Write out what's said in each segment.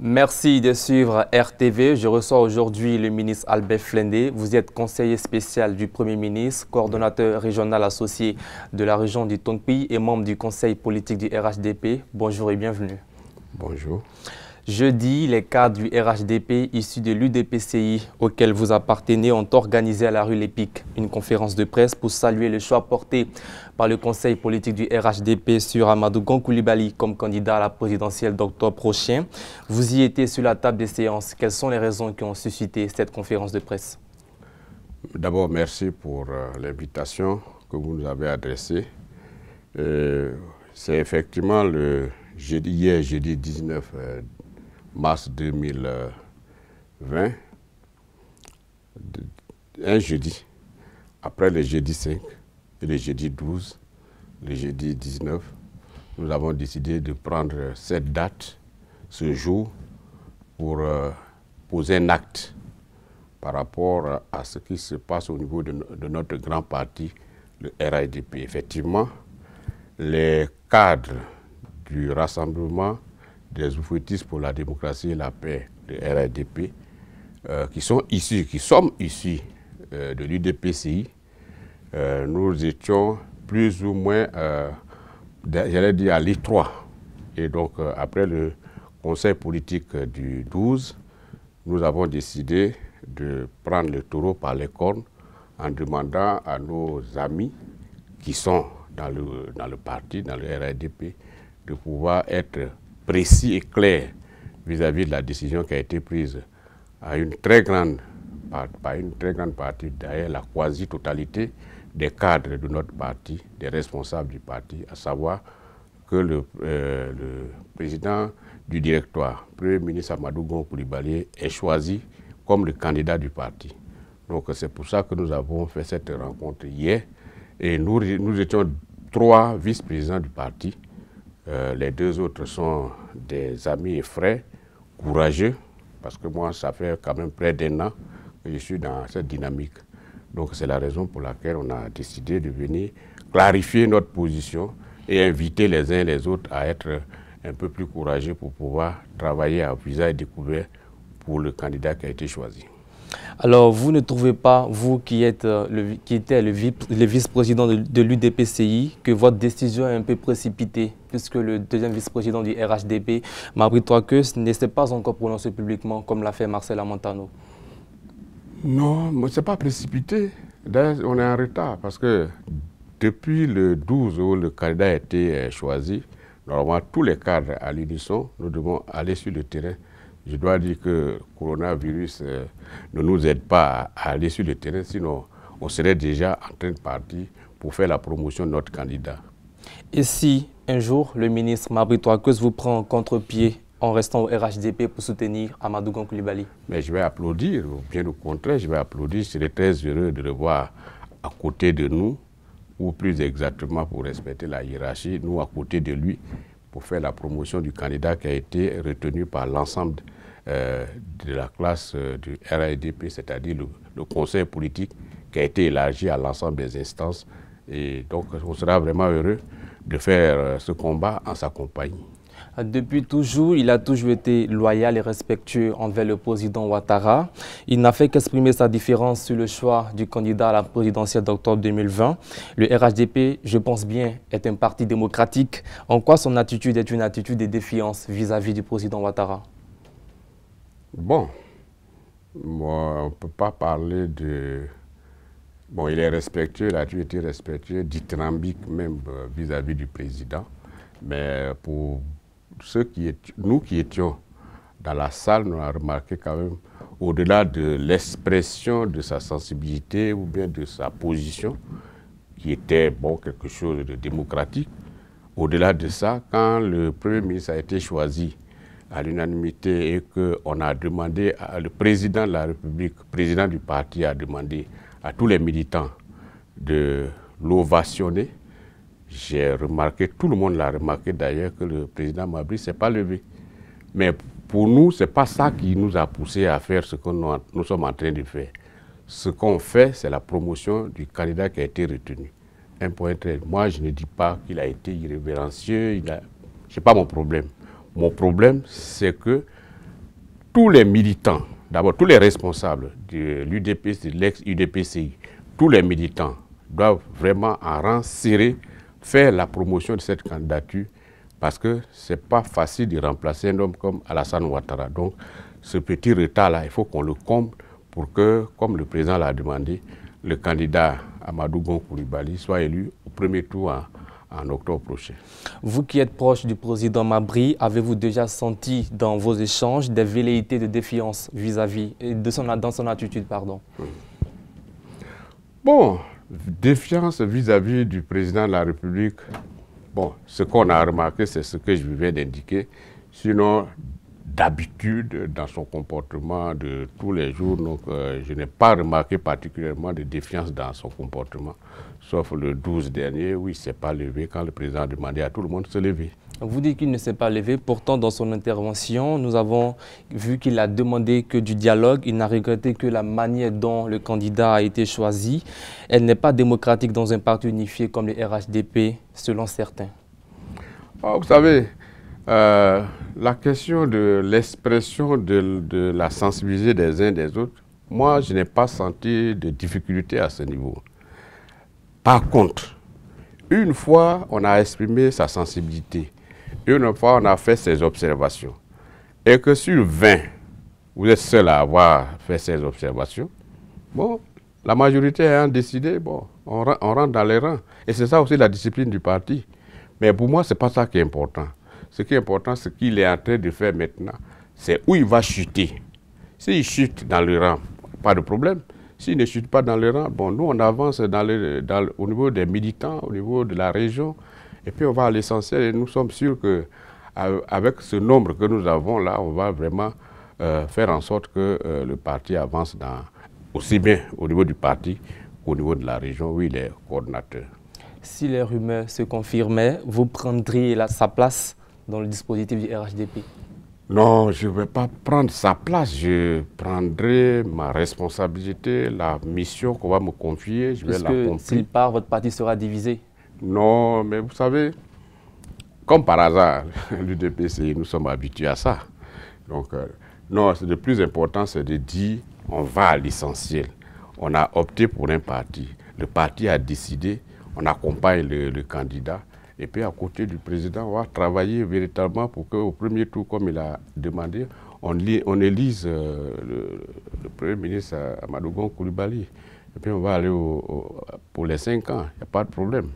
Merci de suivre RTV. Je reçois aujourd'hui le ministre Albert Flendé. Vous êtes conseiller spécial du Premier ministre, coordonnateur régional associé de la région du Tongpi et membre du conseil politique du RHDP. Bonjour et bienvenue. Bonjour. Jeudi, les cadres du RHDP issus de l'UDPCI auquel vous appartenez ont organisé à la rue Lépic une conférence de presse pour saluer le choix porté par le conseil politique du RHDP sur Amadou Gon Coulibaly comme candidat à la présidentielle d'octobre prochain. Vous y étiez sur la table des séances. Quelles sont les raisons qui ont suscité cette conférence de presse? D'abord, merci pour l'invitation que vous nous avez adressée. C'est effectivement hier, jeudi 19 mars 2020, un jeudi, après le jeudi 5 et le jeudi 12, le jeudi 19, nous avons décidé de prendre cette date, ce jour, pour poser un acte par rapport à ce qui se passe au niveau de notre grand parti, le RHDP. Effectivement, les cadres du Rassemblement des oufouettistes pour la démocratie et la paix, le RHDP, qui sommes issus de l'UDPCI, nous étions plus ou moins, j'allais dire, à l'étroit. Et donc, après le conseil politique du 12, nous avons décidé de prendre le taureau par les cornes en demandant à nos amis qui sont dans le parti, dans le RHDP, de pouvoir être précis et clair vis-à-vis de la décision qui a été prise par une très grande partie, d'ailleurs la quasi-totalité des cadres de notre parti, des responsables du parti, à savoir que le président du directoire, Premier ministre Amadou Gon Coulibaly, est choisi comme le candidat du parti. Donc c'est pour ça que nous avons fait cette rencontre hier. Et nous étions 3 vice-présidents du parti. Les 2 autres sont des amis et frères courageux, parce que moi, ça fait quand même près d'1 an que je suis dans cette dynamique. Donc c'est la raison pour laquelle on a décidé de venir clarifier notre position et inviter les uns et les autres à être un peu plus courageux pour pouvoir travailler à visage découvert pour le candidat qui a été choisi. Alors, vous ne trouvez pas, vous qui étiez le vice-président de l'UDPCI, que votre décision est un peu précipitée, puisque le deuxième vice-président du RHDP, Mabry Troakeus, ne s'est pas encore prononcé publiquement, comme l'a fait Marcel Amontano? Non, mais ce n'est pas précipité. D'ailleurs, on est en retard, parce que depuis le 12 où le candidat a été choisi, normalement, tous les cadres à l'unisson, nous devons aller sur le terrain. Je dois dire que le coronavirus ne nous aide pas à aller sur le terrain, sinon on serait déjà en train de partir pour faire la promotion de notre candidat. Et si un jour le ministre Mabry Troakeus vous prend en contre-pied en restant au RHDP pour soutenir Amadou Gon Coulibaly? Mais je vais applaudir, ou bien au contraire, je vais applaudir. Je serais très heureux de le voir à côté de nous, ou plus exactement pour respecter la hiérarchie, nous à côté de lui, pour faire la promotion du candidat qui a été retenu par l'ensemble de la classe du RHDP, c'est-à-dire le conseil politique qui a été élargi à l'ensemble des instances. Et donc, on sera vraiment heureux de faire ce combat en sa compagnie. Depuis toujours, il a toujours été loyal et respectueux envers le président Ouattara. Il n'a fait qu'exprimer sa différence sur le choix du candidat à la présidentielle d'octobre 2020. Le RHDP, je pense bien, est un parti démocratique. En quoi son attitude est une attitude de défiance vis-à-vis du président Ouattara? Bon, moi, on ne peut pas parler de... Bon, il est respectueux, il a toujours été respectueux, dithyrambique même vis-à-vis du président. Mais pour nous qui étions dans la salle, nous avons remarqué quand même, au-delà de l'expression de sa sensibilité ou bien de sa position, qui était bon, quelque chose de démocratique, au-delà de ça, quand le Premier ministre a été choisi à l'unanimité et qu'on a demandé, le président de la République, président du parti a demandé à tous les militants de l'ovationner, j'ai remarqué, tout le monde l'a remarqué d'ailleurs, que le président Mabry ne s'est pas levé. Mais pour nous, ce n'est pas ça qui nous a poussé à faire ce que nous sommes en train de faire. Ce qu'on fait, c'est la promotion du candidat qui a été retenu. Un point très... Moi, je ne dis pas qu'il a été irrévérencieux, ce n'est pas mon problème. Mon problème, c'est que tous les militants, d'abord tous les responsables de l'UDP, de l'ex-UDPCI, tous les militants doivent vraiment en rang serré faire la promotion de cette candidature parce que ce n'est pas facile de remplacer un homme comme Alassane Ouattara. Donc ce petit retard-là, il faut qu'on le comble pour que, comme le président l'a demandé, le candidat Amadou Gon Coulibaly soit élu au premier tour en octobre prochain. Vous qui êtes proche du président Mabry, avez-vous déjà senti dans vos échanges des velléités de défiance vis-à-vis, dans son attitude, pardon? Bon, défiance vis-à-vis du président de la République, bon, ce qu'on a remarqué, c'est ce que je viens d'indiquer. Sinon, d'habitude, dans son comportement de tous les jours, donc, je n'ai pas remarqué particulièrement de défiance dans son comportement. Sauf le 12 dernier, où il ne s'est pas levé quand le président a demandé à tout le monde de se lever. Vous dites qu'il ne s'est pas levé. Pourtant, dans son intervention, nous avons vu qu'il a demandé que du dialogue. Il n'a regretté que la manière dont le candidat a été choisi. Elle n'est pas démocratique dans un parti unifié comme le RHDP, selon certains. Oh, vous savez, la question de l'expression de la sensibilité des uns des autres, moi, je n'ai pas senti de difficulté à ce niveau. Par contre, une fois, on a exprimé sa sensibilité. Une fois, on a fait ses observations. Et que sur 20, vous êtes seul à avoir fait ces observations, bon, la majorité ayant décidé, bon, on rentre dans les rangs. Et c'est ça aussi la discipline du parti. Mais pour moi, ce n'est pas ça qui est important. Ce qui est important, c'est qu'il est en train de faire maintenant, c'est où il va chuter. S'il chute dans le rang, pas de problème. S'il ne chute pas dans le rang, bon, nous, on avance au niveau des militants, au niveau de la région, et puis on va à l'essentiel. Et nous sommes sûrs qu'avec ce nombre que nous avons là, on va vraiment faire en sorte que le parti avance aussi bien au niveau du parti qu'au niveau de la région où il est coordonnateur. Si les rumeurs se confirmaient, vous prendriez sa place dans le dispositif du RHDP? Non, je ne vais pas prendre sa place. Je prendrai ma responsabilité, la mission qu'on va me confier. Je vais l'accomplir. S'il part, votre parti sera divisé? Non, mais vous savez, comme par hasard, l'UDPCI, nous sommes habitués à ça. Donc, non, le plus important, c'est de dire on va à l'essentiel. On a opté pour un parti. Le parti a décidé, on accompagne le candidat. Et puis, à côté du président, on va travailler véritablement pour qu'au premier tour, comme il a demandé, on élise le Premier ministre Amadou Gon Coulibaly. Et puis, on va aller pour les 5 ans. Il n'y a pas de problème.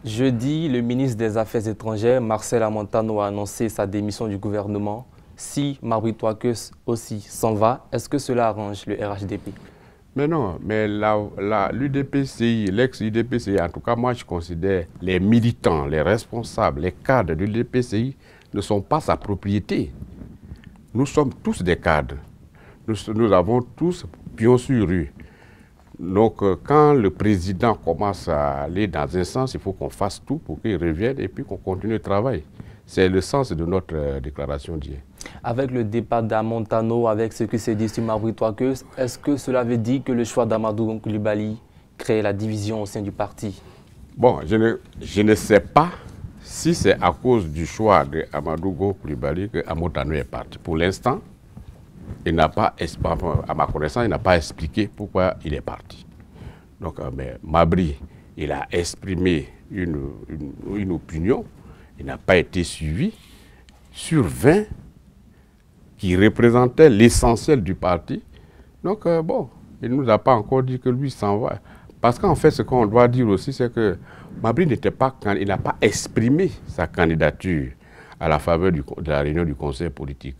Jeudi, le ministre des Affaires étrangères, Marcel Amontano, a annoncé sa démission du gouvernement. Si Mabry Touakeus aussi s'en va, est-ce que cela arrange le RHDP? Mais non, mais l'UDPCI, l'ex-UDPCI, en tout cas, moi, je considère les militants, les responsables, les cadres de l'UDPCI ne sont pas sa propriété. Nous sommes tous des cadres. Nous avons tous pion sur rue. Donc, quand le président commence à aller dans un sens, il faut qu'on fasse tout pour qu'il revienne et puis qu'on continue le travail. C'est le sens de notre déclaration d'hier. Avec le départ d'Amontano, avec ce qui s'est dit sur Mabry Touakeus, est-ce que cela veut dire que le choix d'Amadou Gon Coulibaly crée la division au sein du parti? Bon, je ne sais pas si c'est à cause du choix d'Amadou Gon Coulibaly que Amontano est parti. Pour l'instant, il n'a pas, à ma connaissance, il n'a pas expliqué pourquoi il est parti. Donc, mais Mabry, il a exprimé une opinion, il n'a pas été suivi. Sur 20 qui représentaient l'essentiel du parti. Donc, bon, il ne nous a pas encore dit que lui s'en va. Parce qu'en fait, ce qu'on doit dire aussi, c'est que Mabry il n'a pas exprimé sa candidature à la faveur de la réunion du conseil politique.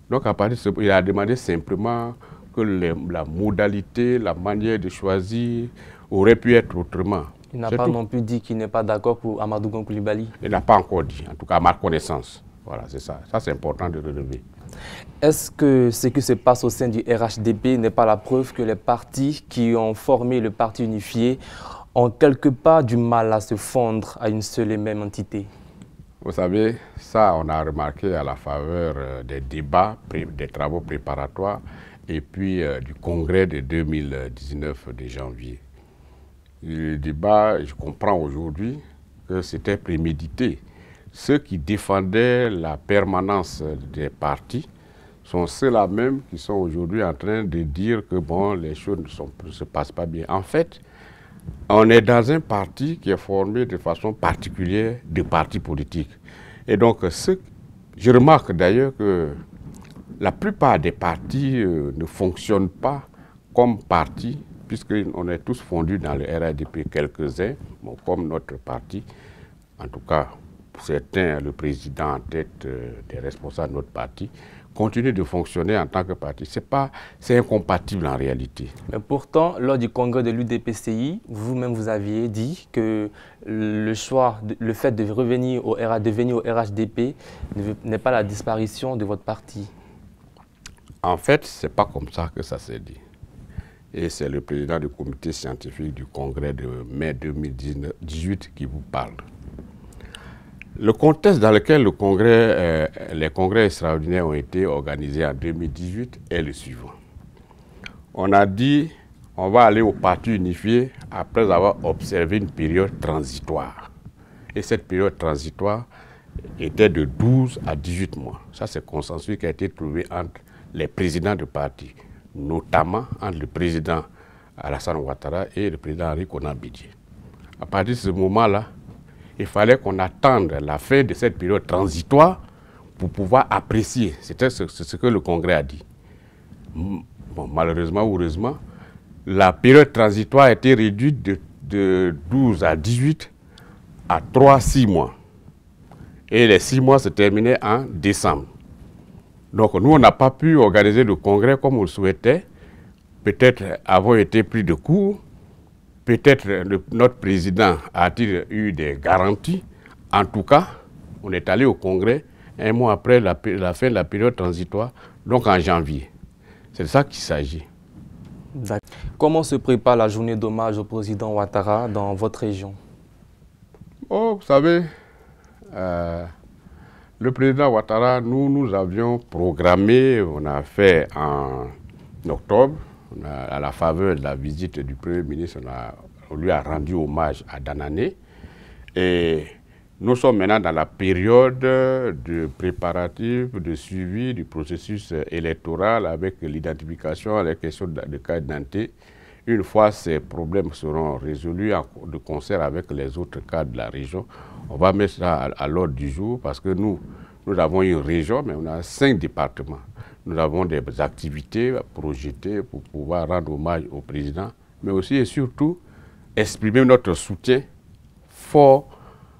Donc, à partir de ce, il a demandé simplement que la modalité, la manière de choisir aurait pu être autrement. Il n'a pas non plus dit qu'il n'est pas d'accord pour Amadou Gon Coulibaly? Il n'a pas encore dit, en tout cas à ma connaissance. Voilà, c'est ça. Ça, c'est important de relever. Est-ce que ce qui se passe au sein du RHDP n'est pas la preuve que les partis qui ont formé le parti unifié ont quelque part du mal à se fondre à une seule et même entité? Vous savez, ça, on a remarqué à la faveur des débats, des travaux préparatoires et puis du congrès de 2019 de janvier. Le débat, je comprends aujourd'hui que c'était prémédité. Ceux qui défendaient la permanence des partis, sont ceux-là même qui sont aujourd'hui en train de dire que bon, les choses ne se passent pas bien. En fait, on est dans un parti qui est formé de façon particulière de partis politiques. Et donc, je remarque d'ailleurs que la plupart des partis ne fonctionnent pas comme partis, puisqu'on est tous fondus dans le RHDP, quelques-uns, bon, comme notre parti, en tout cas, certains, le président en tête des responsables de notre parti, continuent de fonctionner en tant que parti. C'est incompatible en réalité. Mais pourtant, lors du congrès de l'UDPCI, vous-même vous aviez dit que le fait de revenir au RHDP n'est pas la disparition de votre parti. En fait, ce n'est pas comme ça que ça s'est dit. Et c'est le président du comité scientifique du congrès de mai 2018 qui vous parle. Le contexte dans lequel les congrès extraordinaires ont été organisés en 2018 est le suivant. On a dit on va aller au parti unifié après avoir observé une période transitoire. Et cette période transitoire était de 12 à 18 mois. Ça, c'est le consensus qui a été trouvé entre les présidents de parti, notamment entre le président Alassane Ouattara et le président Henri Konan Bédié. À partir de ce moment-là, il fallait qu'on attende la fin de cette période transitoire pour pouvoir apprécier. C'était ce que le Congrès a dit. Bon, malheureusement ou heureusement, la période transitoire a été réduite de 12 à 18 à 3-6 mois. Et les 6 mois se terminaient en décembre. Donc nous, on n'a pas pu organiser le Congrès comme on le souhaitait. Peut-être avons été pris de court. Peut-être notre président a-t-il eu des garanties. En tout cas, on est allé au Congrès un mois après la fin de la période transitoire, donc en janvier. C'est de ça qu'il s'agit. Comment se prépare la journée d'hommage au président Ouattara dans votre région? Oh, vous savez, le président Ouattara, nous avions programmé, on a fait en octobre, à la faveur de la visite du Premier ministre, on lui a rendu hommage à Danané. Et nous sommes maintenant dans la période de préparatif, de suivi du processus électoral avec l'identification, les questions de carte d'identité. Une fois ces problèmes seront résolus de concert avec les autres cas de la région, on va mettre ça à l'ordre du jour parce que nous avons une région, mais on a 5 départements. Nous avons des activités projetées pour pouvoir rendre hommage au président, mais aussi et surtout exprimer notre soutien fort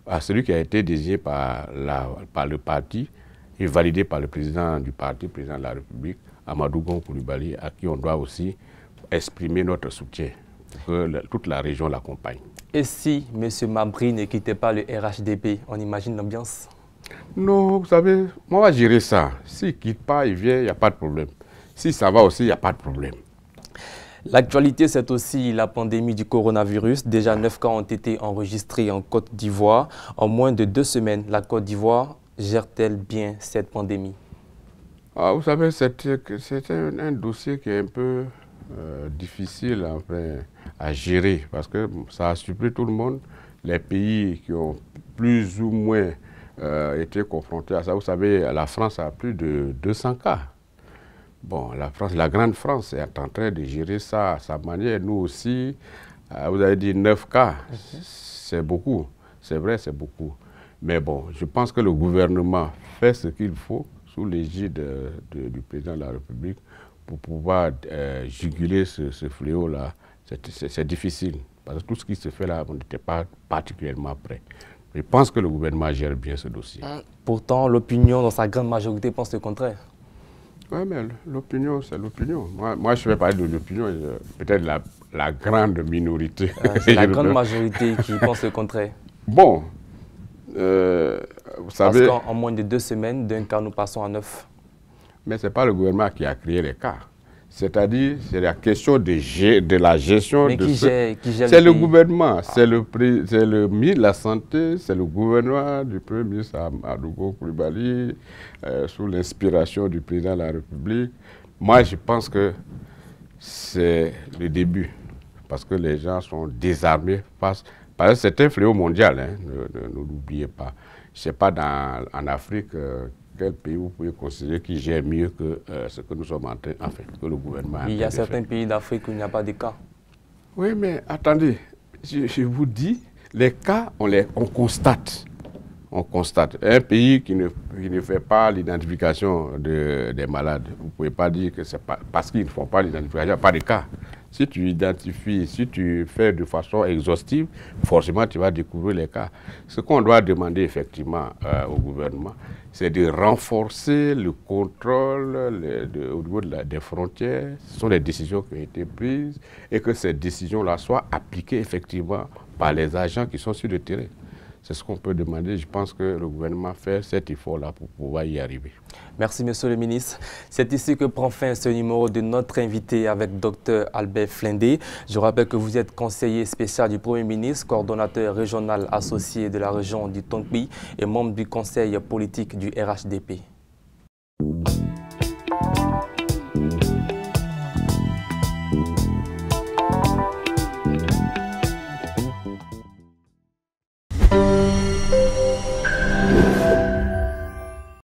à celui qui a été désigné par le parti et validé par le président du parti, le président de la République, Amadou Gon Coulibaly, à qui on doit aussi exprimer notre soutien pour que toute la région l'accompagne. Et si M. Mabry ne quittait pas le RHDP, on imagine l'ambiance? Non, vous savez, moi, on va gérer ça. S'il ne quitte pas, il vient, il n'y a pas de problème. Si ça va aussi, il n'y a pas de problème. L'actualité, c'est aussi la pandémie du coronavirus. Déjà 9 cas ont été enregistrés en Côte d'Ivoire. En moins de 2 semaines, la Côte d'Ivoire gère-t-elle bien cette pandémie? Vous savez, c'est un dossier qui est un peu difficile enfin, à gérer parce que ça a surpris tout le monde. Les pays qui ont plus ou moins été confrontés à ça, vous savez, la France a plus de 200 cas. Bon, la grande France est en train de gérer ça à sa manière. Nous aussi, vous avez dit 9 cas, c'est beaucoup. C'est vrai, c'est beaucoup. Mais bon, je pense que le gouvernement fait ce qu'il faut sous l'égide du président de la République pour pouvoir juguler ce fléau-là. C'est difficile, parce que tout ce qui se fait là, on n'était pas particulièrement prêt. Je pense que le gouvernement gère bien ce dossier. Pourtant, l'opinion, dans sa grande majorité, pense le contraire. Oui, mais l'opinion, c'est l'opinion. Moi, je vais parler de l'opinion, peut-être la grande minorité. C'est la grande majorité qui pense le contraire. Bon, vous savez... Parce qu'en moins de 2 semaines, d'un cas, nous passons à 9. Mais ce n'est pas le gouvernement qui a créé les cas. C'est-à-dire, c'est la question de la gestion de ce... C'est le gouvernement, c'est le ministre de la Santé, c'est le gouvernement du Premier ministre Amadou Gon Coulibaly, sous l'inspiration du président de la République. Moi, je pense que c'est le début, parce que les gens sont désarmés parce que c'est un fléau mondial, hein, ne l'oubliez pas. Je ne sais pas en Afrique quel pays vous pouvez considérer qui gère mieux que ce que nous sommes en train, que le gouvernement a. Il y a certains pays d'Afrique où il n'y a pas de cas. Oui, mais attendez, je vous dis, les cas, on constate. On constate. Un pays qui ne fait pas l'identification des malades, vous ne pouvez pas dire que c'est parce qu'ils ne font pas l'identification, pas de cas. Si tu identifies, si tu fais de façon exhaustive, forcément tu vas découvrir les cas. Ce qu'on doit demander effectivement au gouvernement, c'est de renforcer le contrôle au niveau des frontières. Ce sont des décisions qui ont été prises et que ces décisions-là soient appliquées effectivement par les agents qui sont sur le terrain. C'est ce qu'on peut demander. Je pense que le gouvernement fait cet effort-là pour pouvoir y arriver. Merci, Monsieur le ministre. C'est ici que prend fin ce numéro de notre invité avec Dr Albert Flindé. Je rappelle que vous êtes conseiller spécial du Premier ministre, coordonnateur régional associé de la région du Tongpi et membre du conseil politique du RHDP.